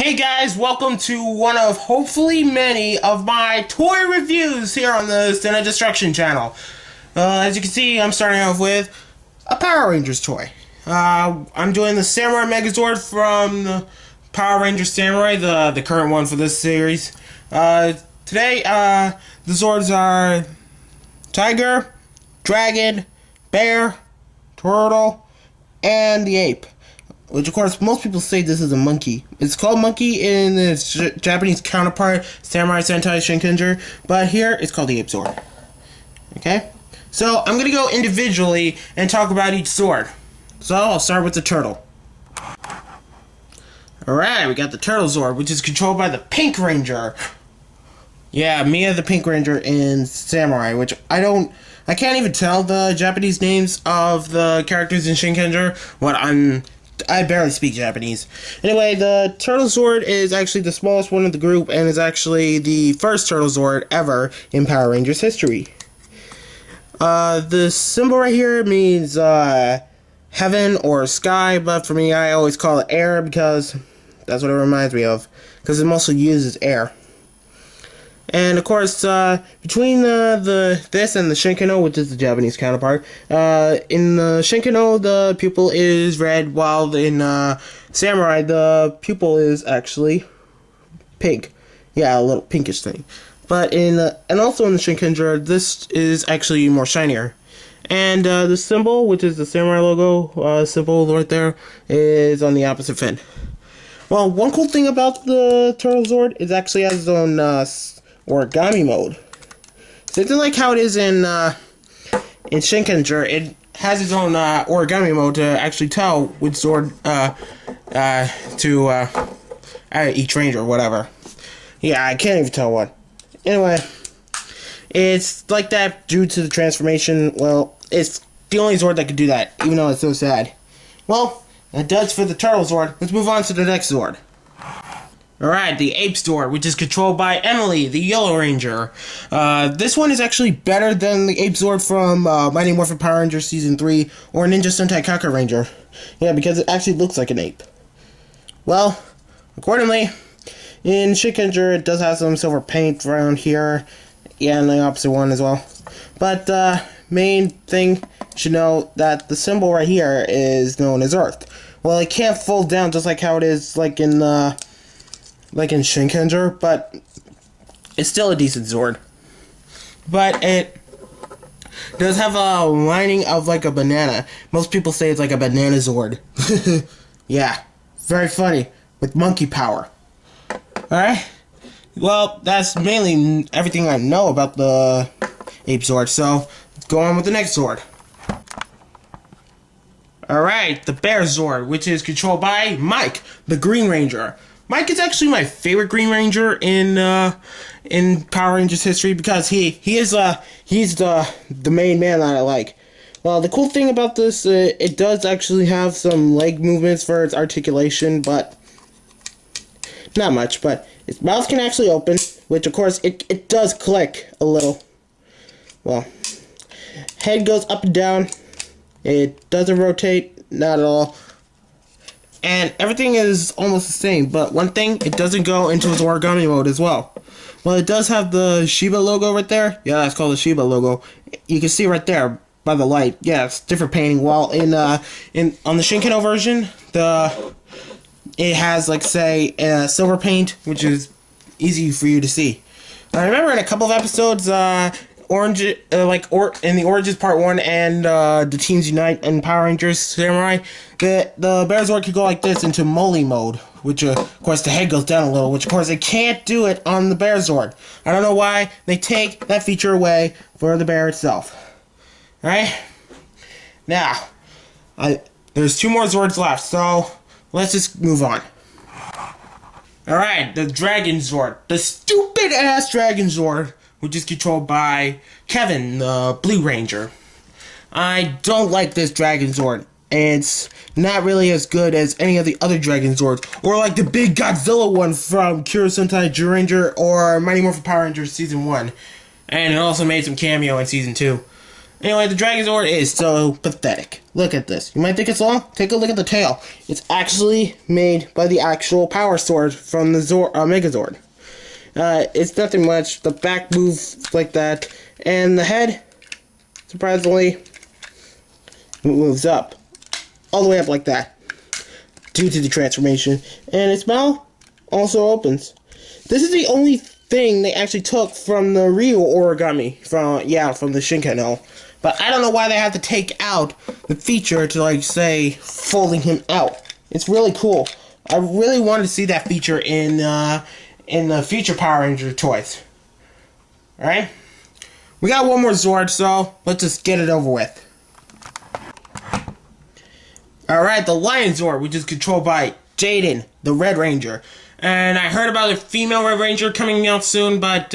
Hey guys, welcome to one of hopefully many of my toy reviews here on the Stand Destruction channel. As you can see, I'm starting off with a Power Rangers toy. I'm doing the Samurai Megazord from the Power Rangers Samurai, the current one for this series. Today, the Zords are Tiger, Dragon, Bear, Turtle, and the Ape. Which, of course, most people say this is a monkey. It's called monkey in its Japanese counterpart, Samurai Sentai Shinkenger, but here it's called the Ape Zord. Okay? So, I'm going to go individually and talk about each Zord. So, I'll start with the Turtle. Alright, we got the Turtle Zord, which is controlled by the Pink Ranger. Yeah, Mia the Pink Ranger in Samurai, which I can't even tell the Japanese names of the characters in Shinkenger. I barely speak Japanese. Anyway, the Turtle Zord is actually the smallest one of the group and is actually the first Turtle Zord ever in Power Rangers history. The symbol right here means heaven or sky, but for me I always call it air because that's what it reminds me of, because it mostly uses air. And of course, between this and the Shinkano, which is the Japanese counterpart, in the Shinkano the pupil is red, while in Samurai the pupil is actually pink. Yeah, a little pinkish thing. But and also in the Shinkenger, this is actually more shinier. And the symbol, which is the Samurai logo symbol right there, is on the opposite fin. Well, one cool thing about the Turtle Zord is actually has its own origami mode. So it's like how it is in Shinkenger. It has its own origami mode to actually tell which Zord to each ranger or whatever. Yeah, I can't even tell what. Anyway, it's like that due to the transformation. Well, it's the only Zord that could do that, even though it's so sad. Well, that does for the Turtle Zord. Let's move on to the next Zord. Alright, the Ape Zord, which is controlled by Emily, the Yellow Ranger. This one is actually better than the Ape Zord from Mighty Morphin Power Rangers Season 3 or Ninja Sentai Kaku Ranger. Yeah, because it actually looks like an ape. Well, accordingly, in Shinkenger it does have some silver paint around here. Yeah, and the opposite one as well. But main thing, you should know that the symbol right here is known as Earth. Well, it can't fold down just like how it is like in Shinkenger, but it's still a decent Zord. But it does have a lining of like a banana. Most people say it's like a banana Zord. Yeah, very funny, with monkey power. Alright, well, that's mainly everything I know about the Ape Zord, so let's go on with the next Zord. Alright, the Bear Zord, which is controlled by Mike, the Green Ranger. Mike is actually my favorite Green Ranger in Power Rangers history because he's the main man that I like. Well, the cool thing about this, it does actually have some leg movements for its articulation, but not much. But its mouth can actually open, which of course it does click a little. Well, head goes up and down. It doesn't rotate, not at all. And everything is almost the same, but one thing, it doesn't go into its origami mode as well. Well, it does have the Shiba logo right there. Yeah, that's called the Shiba logo. You can see right there by the light. Yeah, it's different painting. While on the Shinkano version, it has like say silver paint, which is easy for you to see. I remember in a couple of episodes, in the Origins Part 1 and the Teams Unite and Power Rangers Samurai, the Bear Zord could go like this into Moly mode, which of course the head goes down a little, which of course it can't do it on the Bear Zord. I don't know why they take that feature away for the bear itself. Alright? Now, there's two more Zords left, so let's just move on. Alright, the Dragon Zord. The stupid ass Dragon Zord, which is controlled by Kevin, the Blue Ranger. I don't like this Dragon Zord. It's not really as good as any of the other Dragon Zords, or like the big Godzilla one from Kira Sentai Zyuranger or Mighty Morphin Power Rangers Season 1. And it also made some cameo in Season 2. Anyway, the Dragon Zord is so pathetic. Look at this. You might think it's long? Take a look at the tail. It's actually made by the actual power sword from the Megazord. It's nothing much. The back moves like that. And the head, surprisingly, moves up. All the way up like that. Due to the transformation. And its mouth also opens. This is the only thing they actually took from the real origami. From the Shinkano. But I don't know why they had to take out the feature to, like, say, folding him out. It's really cool. I really wanted to see that feature in the future Power Ranger toys. Alright? We got one more Zord, so let's just get it over with. Alright, the Lion Zord, which is controlled by Jaden, the Red Ranger. And I heard about a female Red Ranger coming out soon, but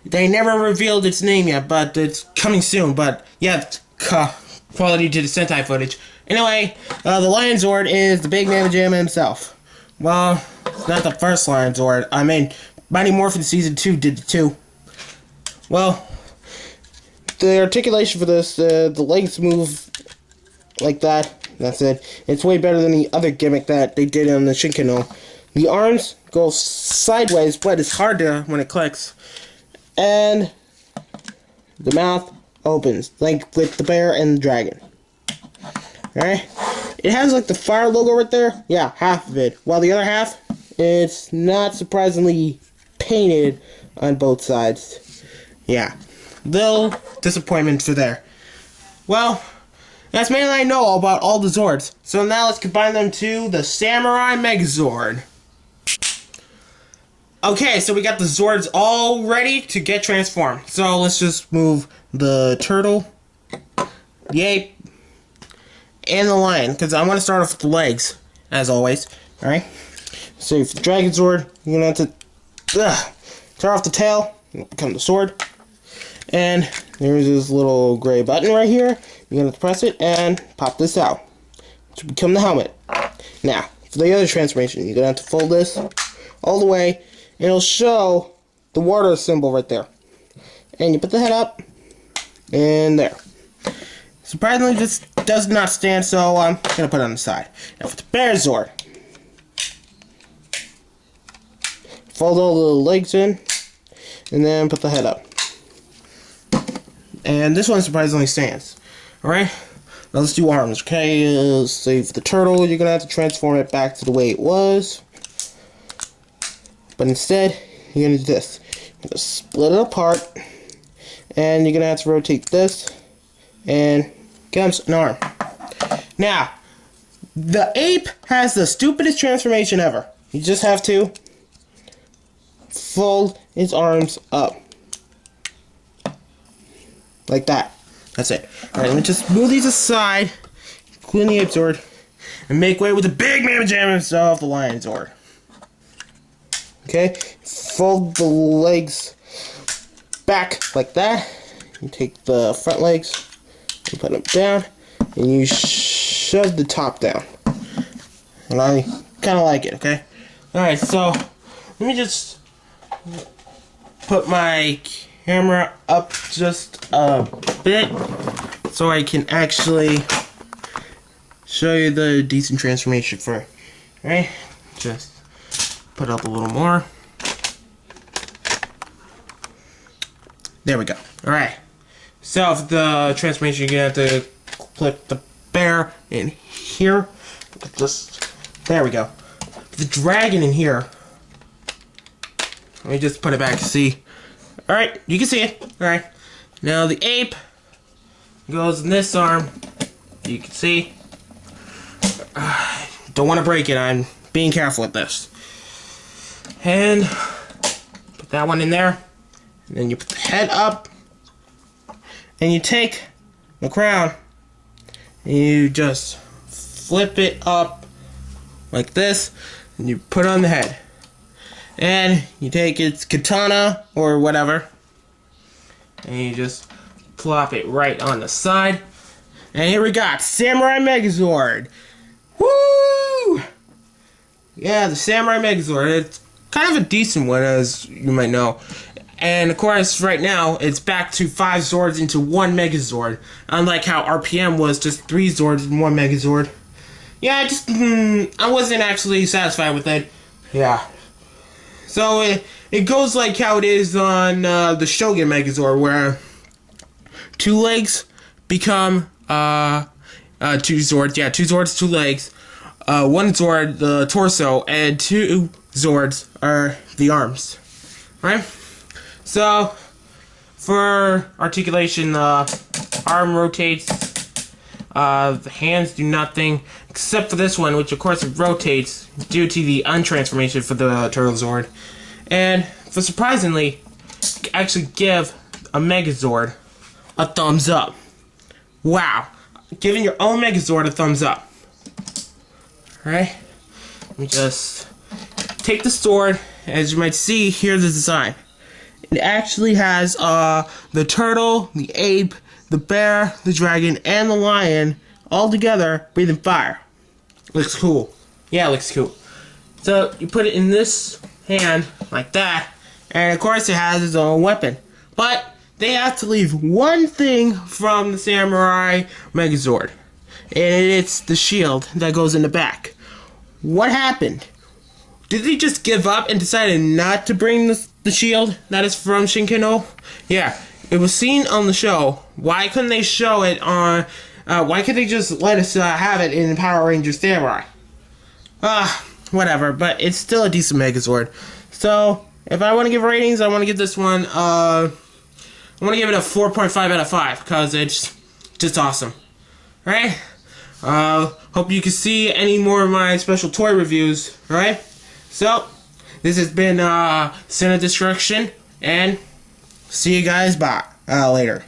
they never revealed its name yet, but it's coming soon. But yeah, quality to the Sentai footage. Anyway, the Lion Zord is the big Mamma Jamma himself. Well, it's not the first Lion Zord. I mean, Mighty Morphin Season 2 did it too. Well, the articulation for this, the legs move like that. That's it. It's way better than the other gimmick that they did on the Shinkano. The arms go sideways, but it's hard to when it clicks. And the mouth opens, like with the bear and the dragon. Alright? It has like the fire logo right there. Yeah, half of it. While the other half, it's not surprisingly painted on both sides. Yeah. Little disappointment for there. Well, that's mainly I know about all the Zords. So now let's combine them to the Samurai Megazord. Okay, so we got the Zords all ready to get transformed. So let's just move the turtle, the ape, and the lion. Because I want to start off with the legs, as always. Alright? So for the Dragon Zord, you're going to have to tear off the tail. It'll become the sword. And there's this little gray button right here. You're going to press it and pop this out. To become the helmet. Now, for the other transformation, you're going to have to fold this all the way. And it'll show the water symbol right there. And you put the head up. And there. Surprisingly, this does not stand, so I'm going to put it on the side. Now for the Bear Zord. Fold all the legs in. And then put the head up. And this one surprisingly stands. Alright? Now let's do arms. Okay, say for the turtle, you're going to have to transform it back to the way it was. But instead, you're going to do this. You're going to split it apart. And you're going to have to rotate this. And comes an arm. Now, the ape has the stupidest transformation ever. You just have to fold its arms up. Like that. That's it. Alright, let me just move these aside. Clean the Ape Zord. And make way with the big Mamma Jamma himself, the Lion Zord. Okay? Fold the legs back like that. You take the front legs and put them down. And you shove the top down. And I kind of like it, okay? Alright, so let me just put my camera up just a bit so I can actually show you the decent transformation for. Alright, just put up a little more. There we go. Alright, so for the transformation, you're gonna have to clip the bear in here. Just there we go. The dragon in here. Let me just put it back to see. Alright, you can see it. Alright. Now the ape goes in this arm. You can see. Don't want to break it. I'm being careful with this. And put that one in there. And then you put the head up. And you take the crown. And you just flip it up like this. And you put it on the head. And you take its katana or whatever, and you just plop it right on the side. And here we got Samurai Megazord. Woo! Yeah, the Samurai Megazord. It's kind of a decent one, as you might know. And of course, right now, it's back to 5 Zords into 1 Megazord. Unlike how RPM was just 3 Zords in 1 Megazord. Yeah, I wasn't actually satisfied with it. Yeah. So, it goes like how it is on the Shogun Megazord, where 2 legs become 2 Zords. Yeah, 2 Zords, 2 legs. 1 Zord, the torso, and 2 Zords are the arms. Right? So, for articulation, the arm rotates, the hands do nothing, except for this one, which of course it rotates due to the untransformation for the Turtle Zord. And, for surprisingly, actually give a Megazord a thumbs up. Wow. Giving your own Megazord a thumbs up. Alright? Let me just take the sword. As you might see, here's the design. It actually has the turtle, the ape, the bear, the dragon, and the lion all together breathing fire. Looks cool. Yeah, it looks cool. So you put it in this hand like that, and of course it has its own weapon. But they have to leave one thing from the Samurai Megazord, and it's the shield that goes in the back. What happened? Did they just give up and decided not to bring the shield that is from Shinkino? Yeah, it was seen on the show. Why couldn't they show it on... why couldn't they just let us have it in Power Rangers Samurai? Whatever, but it's still a decent Megazord. So, if I want to give ratings, I want to give this one, I want to give it a 4.5 out of 5, because it's just awesome. Right? Hope you can see any more of my special toy reviews, right? So, this has been Sin of Destruction, and see you guys later.